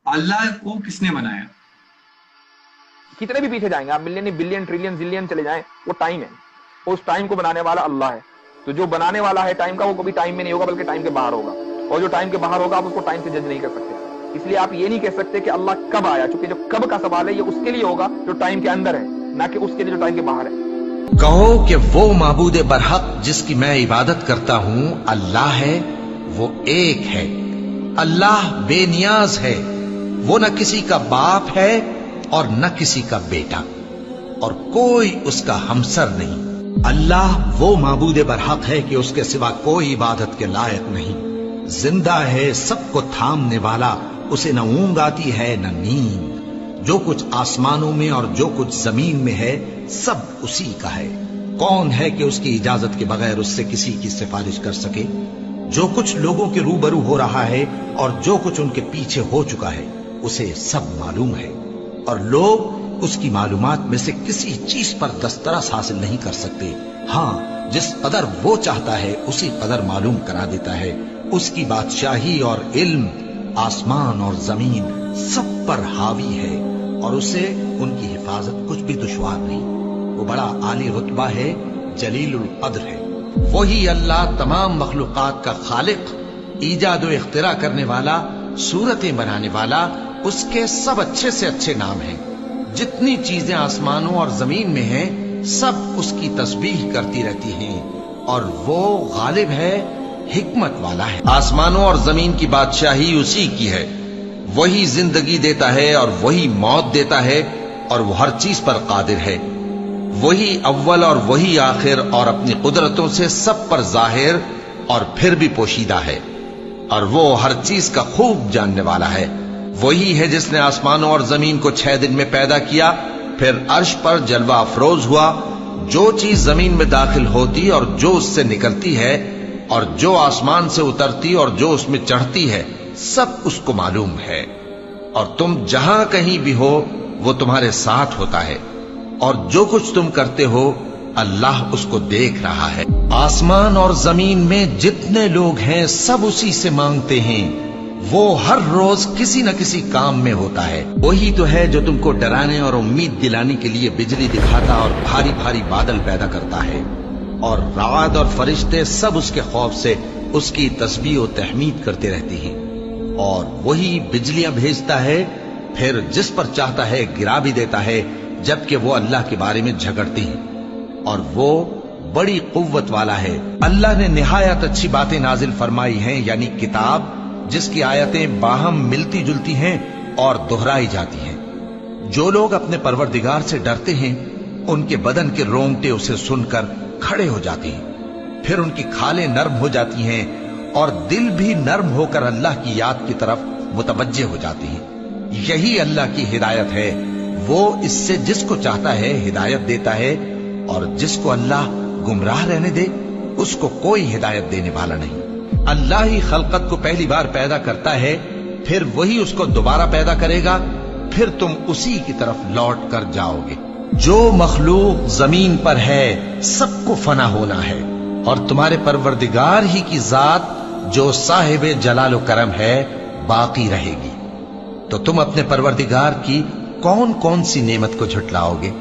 अल्लाह को किसने बनाया? कितने भी पीछे जाएंगे आप, मिलियन बिलियन ट्रिलियन जिलियन चले जाएं, वो टाइम है। उस टाइम को बनाने वाला अल्लाह है। तो जो बनाने वाला है टाइम का, वो कभी टाइम में नहीं होगा बल्कि टाइम के बाहर होगा। और जो टाइम के बाहर होगा आप उसको टाइम से जज नहीं कर सकते। इसलिए आप ये नहीं कह सकते कि अल्लाह कब आया, क्योंकि जो कब का सवाल है ये उसके लिए होगा जो टाइम के अंदर है, ना कि उसके लिए जो टाइम के बाहर है। कहो कि वो माबूद बरहक जिसकी मैं इबादत करता हूं अल्लाह है, वो एक है। अल्लाह बेनियाज है, वो न किसी का बाप है और न किसी का बेटा, और कोई उसका हमसर नहीं। अल्लाह वो माबूद बरहक है कि उसके सिवा कोई इबादत के लायक नहीं। जिंदा है, सबको थामने वाला, उसे न ऊंग आती है न नींद। जो कुछ आसमानों में और जो कुछ जमीन में है सब उसी का है। कौन है कि उसकी इजाजत के बगैर उससे किसी की सिफारिश कर सके? जो कुछ लोगों के रूबरू हो रहा है और जो कुछ उनके पीछे हो चुका है उसे सब मालूम है, और लोग उसकी मालूमात में से किसी चीज पर दस्तरस हासिल नहीं कर सकते। हाँ, जिस कदर वो चाहता है उसी कदर मालूम करा देता है। उसकी बादशाही और इल्म आसमान और जमीन सब पर हावी है, और उसे उनकी हिफाजत कुछ भी दुश्वार नहीं। वो बड़ा आली रुतबा है, जलीलुल कद्र है। वही अल्लाह तमाम मखलूकात का खालिक, ईजाद व इख्तिरा करने वाला, सूरतें बनाने वाला। उसके सब अच्छे से अच्छे नाम हैं। जितनी चीजें आसमानों और जमीन में हैं सब उसकी तस्बीह करती रहती हैं, और वो गालिब है, हिकमत वाला है। आसमानों और जमीन की बादशाही उसी की है। वही जिंदगी देता है और वही मौत देता है, और वो हर चीज पर कादिर है। वही अव्वल और वही आखिर, और अपनी कुदरतों से सब पर जाहिर और फिर भी पोशीदा है, और वो हर चीज का खूब जानने वाला है। वही है जिसने आसमानों और जमीन को 6 दिन में पैदा किया, फिर अर्श पर जलवा अफरोज हुआ। जो चीज जमीन में दाखिल होती और जो उससे निकलती है, और जो आसमान से उतरती और जो उसमें चढ़ती है, सब उसको मालूम है। और तुम जहां कहीं भी हो वो तुम्हारे साथ होता है, और जो कुछ तुम करते हो अल्लाह उसको देख रहा है। आसमान और जमीन में जितने लोग हैं सब उसी से मांगते हैं। वो हर रोज किसी न किसी काम में होता है। वही तो है जो तुमको डराने और उम्मीद दिलाने के लिए बिजली दिखाता और भारी भारी बादल पैदा करता है, और रात और फरिश्ते सब उसके खौफ से उसकी तस्बीह और तहमीद करते रहते हैं। और वही बिजलियां भेजता है, फिर जिस पर चाहता है गिरा भी देता है, जबकि वो अल्लाह के बारे में झगड़ते हैं, और वो बड़ी कुव्वत वाला है। अल्लाह ने निहायत अच्छी बातें नाजिल फरमाई हैं, यानी किताब जिसकी आयतें बाहम मिलती जुलती हैं और दोहराई जाती हैं। जो लोग अपने परवरदिगार से डरते हैं उनके बदन के रोंगटे उसे सुनकर खड़े हो जाते हैं, फिर उनकी खालें नर्म हो जाती हैं और दिल भी नर्म होकर अल्लाह की याद की तरफ मुतवज्जे हो जाते हैं। यही अल्लाह की हिदायत है। वो इससे जिसको चाहता है हिदायत देता है, और जिसको अल्लाह गुमराह रहने दे उसको कोई हिदायत देने वाला नहीं। अल्लाह ही खलकत को पहली बार पैदा करता है, फिर वही उसको दोबारा पैदा करेगा, फिर तुम उसी की तरफ लौट कर जाओगे। जो मखलूक जमीन पर है सबको फना होना है, और तुम्हारे परवरदिगार ही की जात जो साहिब जलाल करम है बाकी रहेगी। तो तुम अपने परवरदिगार की कौन कौन सी नेमत को झुटलाओगे?